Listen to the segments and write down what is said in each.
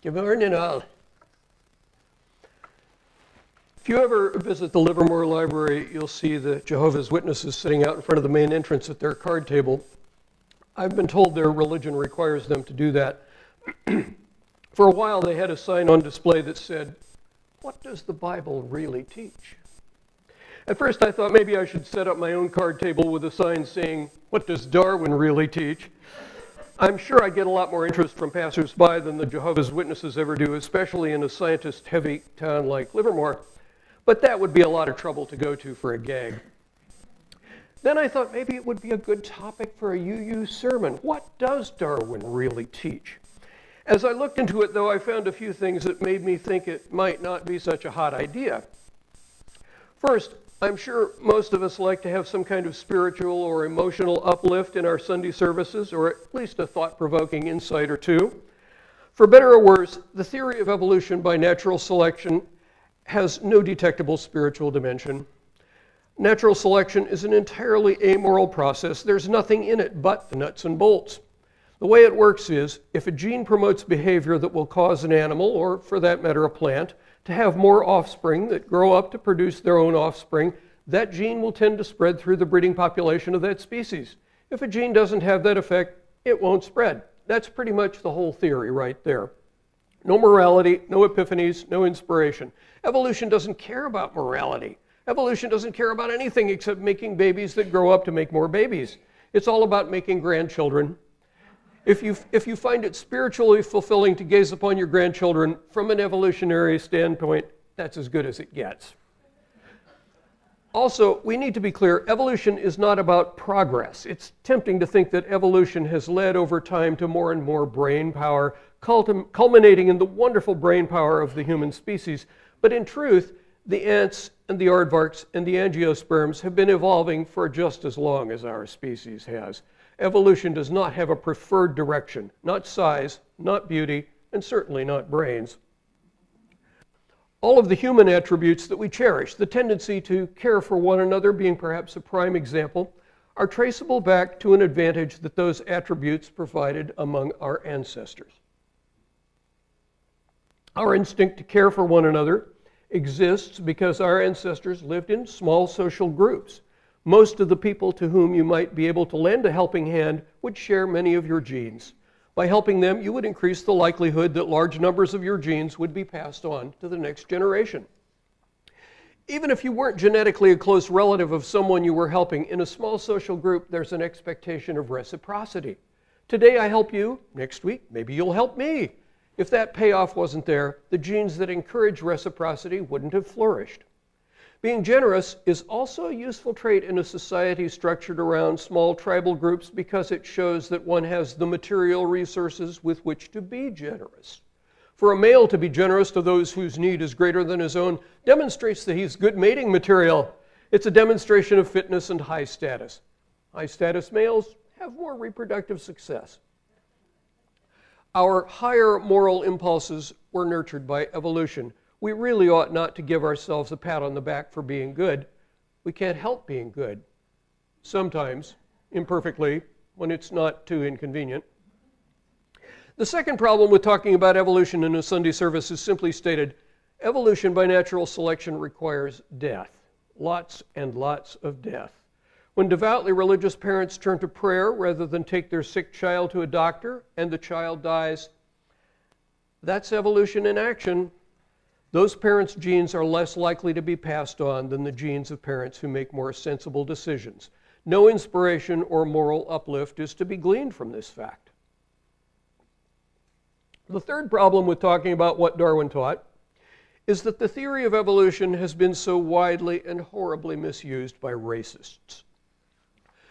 Good morning, all. If you ever visit the Livermore Library, you'll see the Jehovah's Witnesses sitting out in front of the main entrance at their card table. I've been told their religion requires them to do that. For a while, they had a sign on display that said, "What does the Bible really teach?" At first, I thought maybe I should set up my own card table with a sign saying, "What does Darwin really teach?" I'm sure I'd get a lot more interest from passersby than the Jehovah's Witnesses ever do, especially in a scientist-heavy town like Livermore. But that would be a lot of trouble to go to for a gag. Then I thought maybe it would be a good topic for a UU sermon. What does Darwin really teach? As I looked into it, though, I found a few things that made me think it might not be such a hot idea. First, I'm sure most of us like to have some kind of spiritual or emotional uplift in our Sunday services, or at least a thought-provoking insight or two. For better or worse, the theory of evolution by natural selection has no detectable spiritual dimension. Natural selection is an entirely amoral process. There's nothing in it but the nuts and bolts. The way it works is, if a gene promotes behavior that will cause an animal, or for that matter a plant, to have more offspring that grow up to produce their own offspring, that gene will tend to spread through the breeding population of that species. If a gene doesn't have that effect, it won't spread. That's pretty much the whole theory right there. No morality, no epiphanies, no inspiration. Evolution doesn't care about morality. Evolution doesn't care about anything except making babies that grow up to make more babies. It's all about making grandchildren. If you find it spiritually fulfilling to gaze upon your grandchildren from an evolutionary standpoint, that's as good as it gets. Also, we need to be clear, evolution is not about progress. It's tempting to think that evolution has led over time to more and more brain power, culminating in the wonderful brain power of the human species. But in truth, the ants and the aardvarks and the angiosperms have been evolving for just as long as our species has. Evolution does not have a preferred direction, not size, not beauty, and certainly not brains. All of the human attributes that we cherish, the tendency to care for one another being perhaps a prime example, are traceable back to an advantage that those attributes provided among our ancestors. Our instinct to care for one another exists because our ancestors lived in small social groups. Most of the people to whom you might be able to lend a helping hand would share many of your genes. By helping them, you would increase the likelihood that large numbers of your genes would be passed on to the next generation. Even if you weren't genetically a close relative of someone you were helping, in a small social group, there's an expectation of reciprocity. Today I help you, next week maybe you'll help me. If that payoff wasn't there, the genes that encourage reciprocity wouldn't have flourished. Being generous is also a useful trait in a society structured around small tribal groups because it shows that one has the material resources with which to be generous. For a male to be generous to those whose need is greater than his own demonstrates that he's good mating material. It's a demonstration of fitness and high status. High status males have more reproductive success. Our higher moral impulses were nurtured by evolution. We really ought not to give ourselves a pat on the back for being good. We can't help being good. Sometimes, imperfectly, when it's not too inconvenient. The second problem with talking about evolution in a Sunday service is simply stated, evolution by natural selection requires death. Lots and lots of death. When devoutly religious parents turn to prayer rather than take their sick child to a doctor and the child dies, that's evolution in action. Those parents' genes are less likely to be passed on than the genes of parents who make more sensible decisions. No inspiration or moral uplift is to be gleaned from this fact. The third problem with talking about what Darwin taught is that the theory of evolution has been so widely and horribly misused by racists.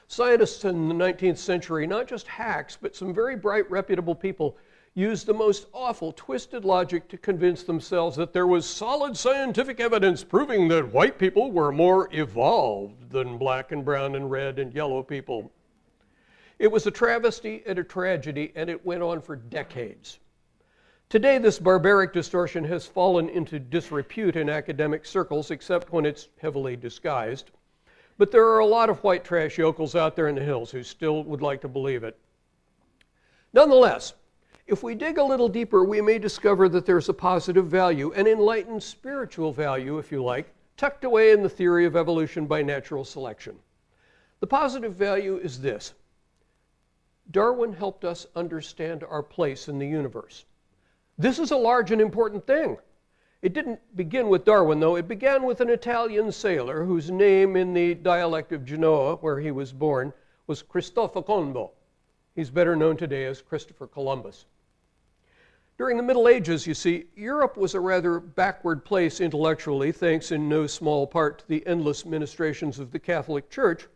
Scientists in the 19th century, not just hacks, but some very bright, reputable people, used the most awful, twisted logic to convince themselves that there was solid scientific evidence proving that white people were more evolved than black and brown and red and yellow people. It was a travesty and a tragedy, and it went on for decades. Today, this barbaric distortion has fallen into disrepute in academic circles, except when it's heavily disguised. But there are a lot of white trash yokels out there in the hills who still would like to believe it. Nonetheless, If we dig a little deeper, we may discover that there's a positive value, an enlightened spiritual value, if you like, tucked away in the theory of evolution by natural selection. The positive value is this: Darwin helped us understand our place in the universe. This is a large and important thing. It didn't begin with Darwin, though. It began with an Italian sailor whose name in the dialect of Genoa, where he was born, was Cristoforo Colombo. He's better known today as Christopher Columbus. During the Middle Ages, you see, Europe was a rather backward place intellectually, thanks in no small part to the endless ministrations of the Catholic Church.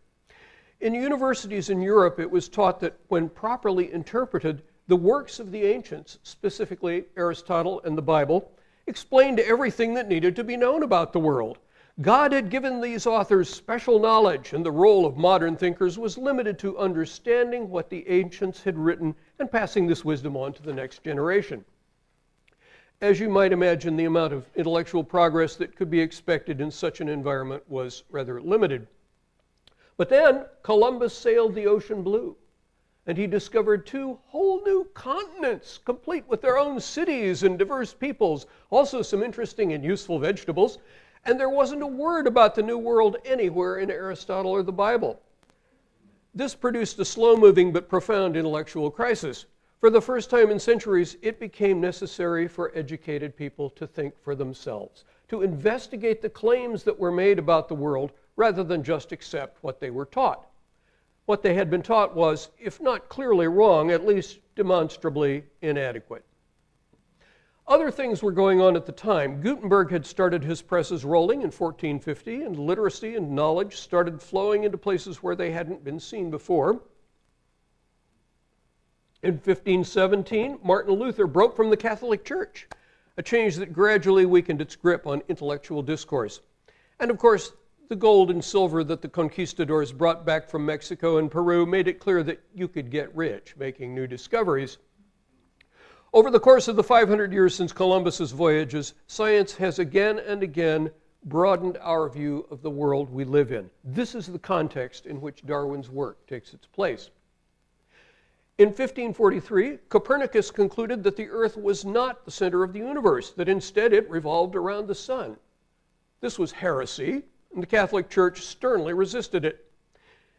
In universities in Europe, it was taught that when properly interpreted, the works of the ancients, specifically Aristotle and the Bible, explained everything that needed to be known about the world. God had given these authors special knowledge, and the role of modern thinkers was limited to understanding what the ancients had written and passing this wisdom on to the next generation. As you might imagine, the amount of intellectual progress that could be expected in such an environment was rather limited. But then Columbus sailed the ocean blue, and he discovered 2 whole new continents, complete with their own cities and diverse peoples, also some interesting and useful vegetables, and there wasn't a word about the New World anywhere in Aristotle or the Bible. This produced a slow-moving but profound intellectual crisis. For the first time in centuries, it became necessary for educated people to think for themselves, to investigate the claims that were made about the world rather than just accept what they were taught. What they had been taught was, if not clearly wrong, at least demonstrably inadequate. Other things were going on at the time. Gutenberg had started his presses rolling in 1450, and literacy and knowledge started flowing into places where they hadn't been seen before. In 1517, Martin Luther broke from the Catholic Church, a change that gradually weakened its grip on intellectual discourse. And of course, the gold and silver that the conquistadors brought back from Mexico and Peru made it clear that you could get rich making new discoveries. Over the course of the 500 years since Columbus's voyages, science has again and again broadened our view of the world we live in. This is the context in which Darwin's work takes its place. In 1543, Copernicus concluded that the Earth was not the center of the universe, that instead it revolved around the sun. This was heresy, and the Catholic Church sternly resisted it.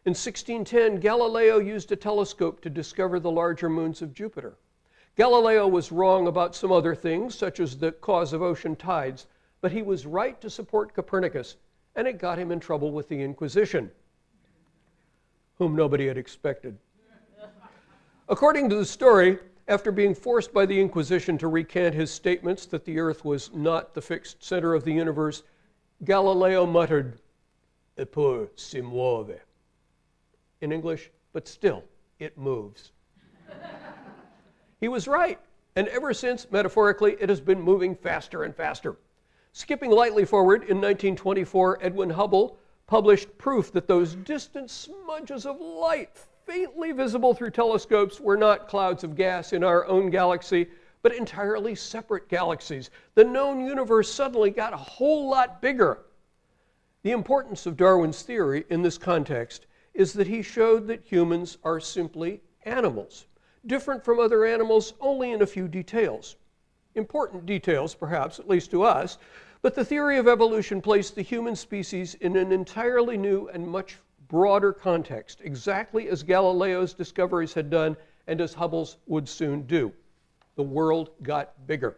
In 1610, Galileo used a telescope to discover the larger moons of Jupiter. Galileo was wrong about some other things, such as the cause of ocean tides, but he was right to support Copernicus, and it got him in trouble with the Inquisition, whom nobody had expected. According to the story, after being forced by the Inquisition to recant his statements that the Earth was not the fixed center of the universe, Galileo muttered, "Eppur si muove." In English, but still, it moves. He was right, and ever since, metaphorically, it has been moving faster and faster. Skipping lightly forward, in 1924, Edwin Hubble published proof that those distant smudges of light faintly visible through telescopes were not clouds of gas in our own galaxy, but entirely separate galaxies. The known universe suddenly got a whole lot bigger. The importance of Darwin's theory in this context is that he showed that humans are simply animals, different from other animals only in a few details. Important details, perhaps, at least to us, but the theory of evolution placed the human species in an entirely new and much broader context, exactly as Galileo's discoveries had done and as Hubble's would soon do. The world got bigger.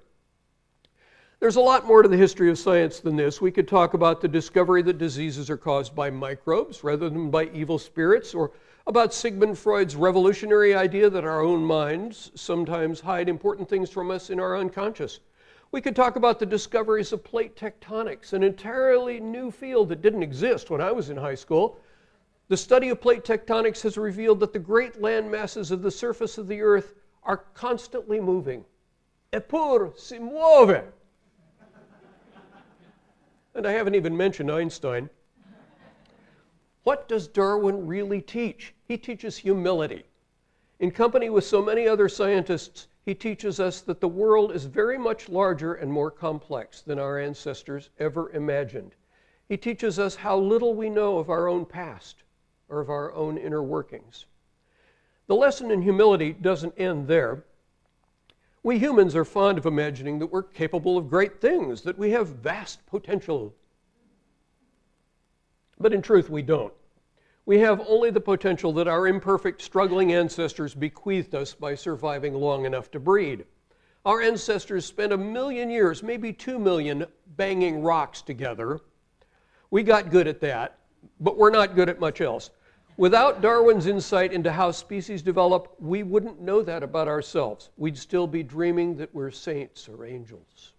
There's a lot more to the history of science than this. We could talk about the discovery that diseases are caused by microbes rather than by evil spirits, or about Sigmund Freud's revolutionary idea that our own minds sometimes hide important things from us in our unconscious. We could talk about the discoveries of plate tectonics, an entirely new field that didn't exist when I was in high school. The study of plate tectonics has revealed that the great land masses of the surface of the Earth are constantly moving. Eppur si muove. And I haven't even mentioned Einstein. What does Darwin really teach? He teaches humility. In company with so many other scientists, he teaches us that the world is very much larger and more complex than our ancestors ever imagined. He teaches us how little we know of our own past or of our own inner workings. The lesson in humility doesn't end there. We humans are fond of imagining that we're capable of great things, that we have vast potential. But in truth, we don't. We have only the potential that our imperfect, struggling ancestors bequeathed us by surviving long enough to breed. Our ancestors spent 1 million years, maybe 2 million, banging rocks together. We got good at that, but we're not good at much else. Without Darwin's insight into how species develop, we wouldn't know that about ourselves. We'd still be dreaming that we're saints or angels.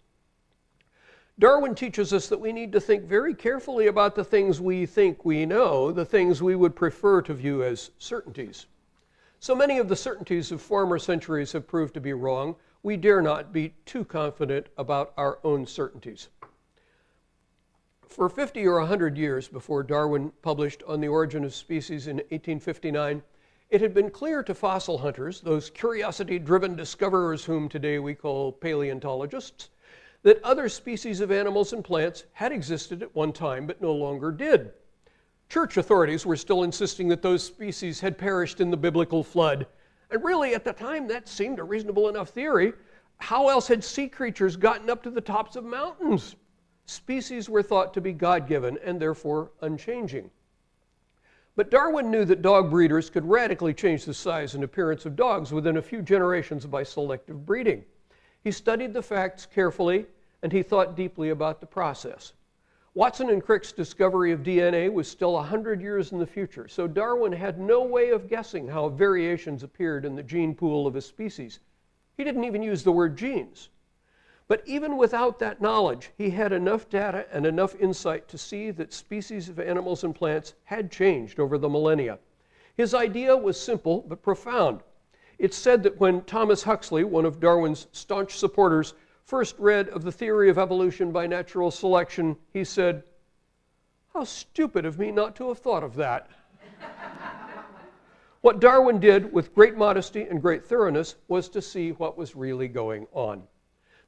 Darwin teaches us that we need to think very carefully about the things we think we know, the things we would prefer to view as certainties. So many of the certainties of former centuries have proved to be wrong. We dare not be too confident about our own certainties. For 50 or 100 years before Darwin published On the Origin of Species in 1859, it had been clear to fossil hunters, those curiosity-driven discoverers whom today we call paleontologists, that other species of animals and plants had existed at one time but no longer did. Church authorities were still insisting that those species had perished in the biblical flood. And really, at the time, that seemed a reasonable enough theory. How else had sea creatures gotten up to the tops of mountains? Species were thought to be God-given and therefore unchanging. But Darwin knew that dog breeders could radically change the size and appearance of dogs within a few generations by selective breeding. He studied the facts carefully, and he thought deeply about the process. Watson and Crick's discovery of DNA was still 100 years in the future, so Darwin had no way of guessing how variations appeared in the gene pool of a species. He didn't even use the word genes. But even without that knowledge, he had enough data and enough insight to see that species of animals and plants had changed over the millennia. His idea was simple but profound. It's said that when Thomas Huxley, one of Darwin's staunch supporters, first read of the theory of evolution by natural selection, he said, "How stupid of me not to have thought of that." What Darwin did with great modesty and great thoroughness was to see what was really going on.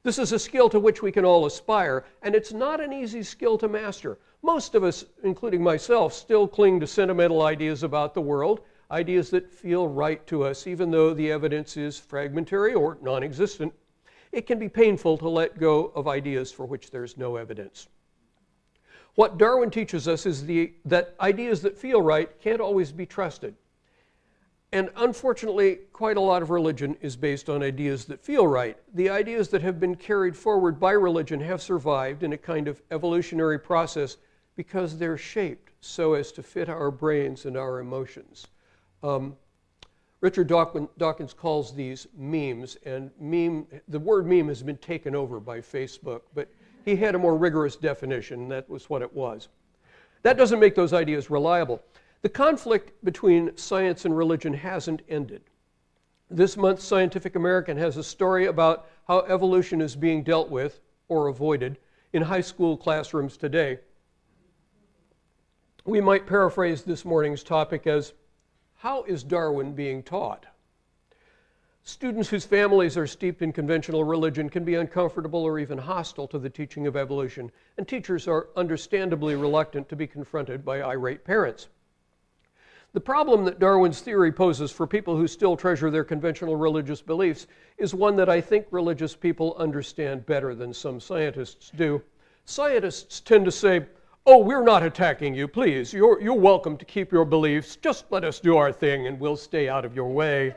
This is a skill to which we can all aspire, and it's not an easy skill to master. Most of us, including myself, still cling to sentimental ideas about the world, ideas that feel right to us, even though the evidence is fragmentary or non-existent. It can be painful to let go of ideas for which there's no evidence. What Darwin teaches us is that ideas that feel right can't always be trusted. And unfortunately, quite a lot of religion is based on ideas that feel right. The ideas that have been carried forward by religion have survived in a kind of evolutionary process because they're shaped so as to fit our brains and our emotions. Richard Dawkins calls these memes, and the word meme has been taken over by Facebook, but he had a more rigorous definition, and that was what it was. That doesn't make those ideas reliable. The conflict between science and religion hasn't ended. This month's Scientific American has a story about how evolution is being dealt with, or avoided, in high school classrooms today. We might paraphrase this morning's topic as, "How is Darwin being taught?" Students whose families are steeped in conventional religion can be uncomfortable or even hostile to the teaching of evolution, and teachers are understandably reluctant to be confronted by irate parents. The problem that Darwin's theory poses for people who still treasure their conventional religious beliefs is one that I think religious people understand better than some scientists do. Scientists tend to say, "Oh, we're not attacking you, please. You're welcome to keep your beliefs. Just let us do our thing and we'll stay out of your way."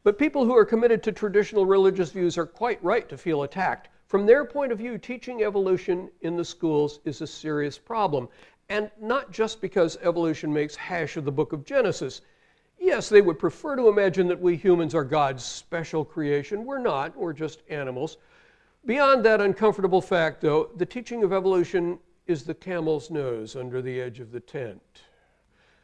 But people who are committed to traditional religious views are quite right to feel attacked. From their point of view, teaching evolution in the schools is a serious problem. And not just because evolution makes hash of the book of Genesis. Yes, they would prefer to imagine that we humans are God's special creation. We're not, we're just animals. Beyond that uncomfortable fact, though, the teaching of evolution is the camel's nose under the edge of the tent.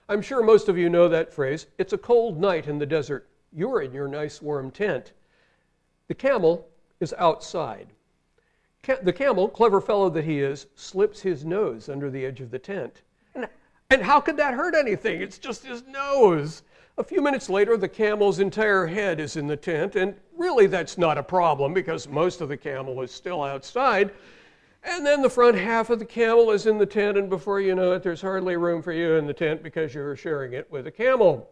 I'm sure most of you know that phrase. It's a cold night in the desert. You're in your nice warm tent. The camel is outside. The camel, clever fellow that he is, slips his nose under the edge of the tent. And how could that hurt anything? It's just his nose. A few minutes later, the camel's entire head is in the tent, and really that's not a problem because most of the camel is still outside. And then the front half of the camel is in the tent, and before you know it, there's hardly room for you in the tent because you're sharing it with a camel.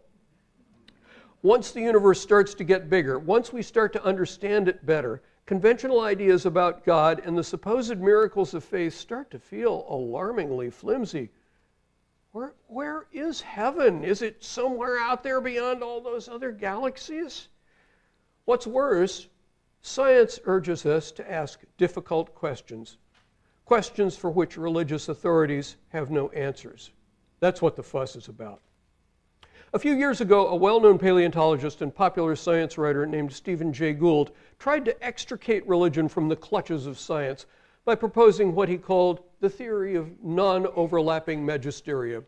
Once the universe starts to get bigger, once we start to understand it better, conventional ideas about God and the supposed miracles of faith start to feel alarmingly flimsy. Where is heaven? Is it somewhere out there beyond all those other galaxies? What's worse, science urges us to ask difficult questions, questions for which religious authorities have no answers. That's what the fuss is about. A few years ago, a well-known paleontologist and popular science writer named Stephen Jay Gould tried to extricate religion from the clutches of science by proposing what he called the theory of non-overlapping magisteria.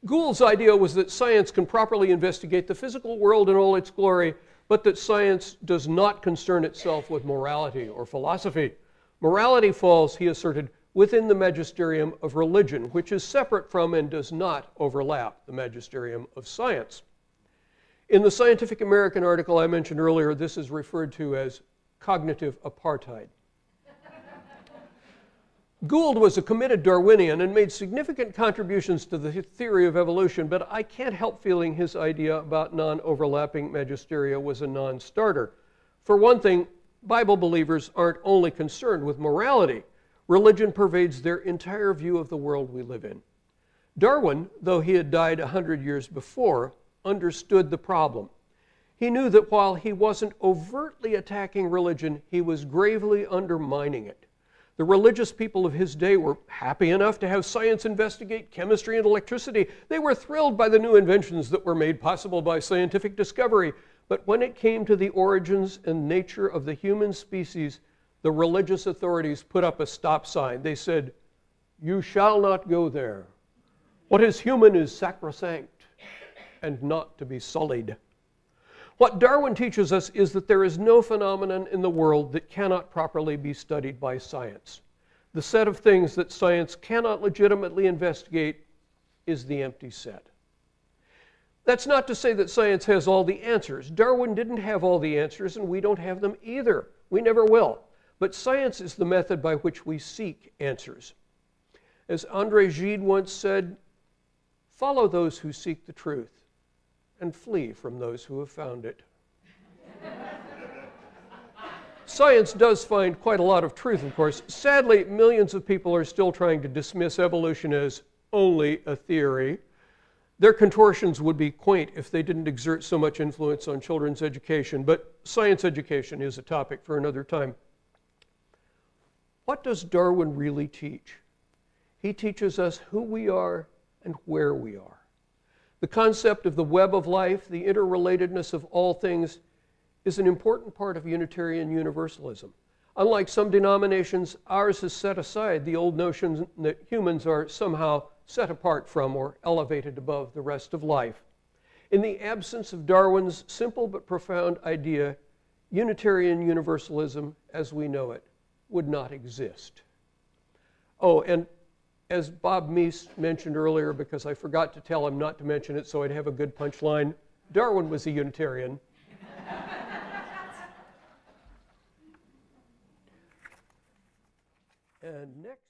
Gould's idea was that science can properly investigate the physical world in all its glory, but that science does not concern itself with morality or philosophy. Morality falls, he asserted, within the magisterium of religion, which is separate from and does not overlap the magisterium of science. In the Scientific American article I mentioned earlier, this is referred to as cognitive apartheid. Gould was a committed Darwinian and made significant contributions to the theory of evolution, but I can't help feeling his idea about non-overlapping magisteria was a non-starter. For one thing, Bible believers aren't only concerned with morality. Religion pervades their entire view of the world we live in. Darwin, though he had died 100 years before, understood the problem. He knew that while he wasn't overtly attacking religion, he was gravely undermining it. The religious people of his day were happy enough to have science investigate chemistry and electricity. They were thrilled by the new inventions that were made possible by scientific discovery. But when it came to the origins and nature of the human species, the religious authorities put up a stop sign. They said, "You shall not go there. What is human is sacrosanct and not to be sullied." What Darwin teaches us is that there is no phenomenon in the world that cannot properly be studied by science. The set of things that science cannot legitimately investigate is the empty set. That's not to say that science has all the answers. Darwin didn't have all the answers, and we don't have them either. We never will. But science is the method by which we seek answers. As André Gide once said, "Follow those who seek the truth and flee from those who have found it." Science does find quite a lot of truth, of course. Sadly, millions of people are still trying to dismiss evolution as only a theory. Their contortions would be quaint if they didn't exert so much influence on children's education, but science education is a topic for another time. What does Darwin really teach? He teaches us who we are and where we are. The concept of the web of life, the interrelatedness of all things, is an important part of Unitarian Universalism. Unlike some denominations, ours has set aside the old notion that humans are somehow set apart from or elevated above the rest of life. In the absence of Darwin's simple but profound idea, Unitarian Universalism, as we know it, would not exist. Oh, and as Bob Meese mentioned earlier, because I forgot to tell him not to mention it so I'd have a good punchline, Darwin was a Unitarian. And next.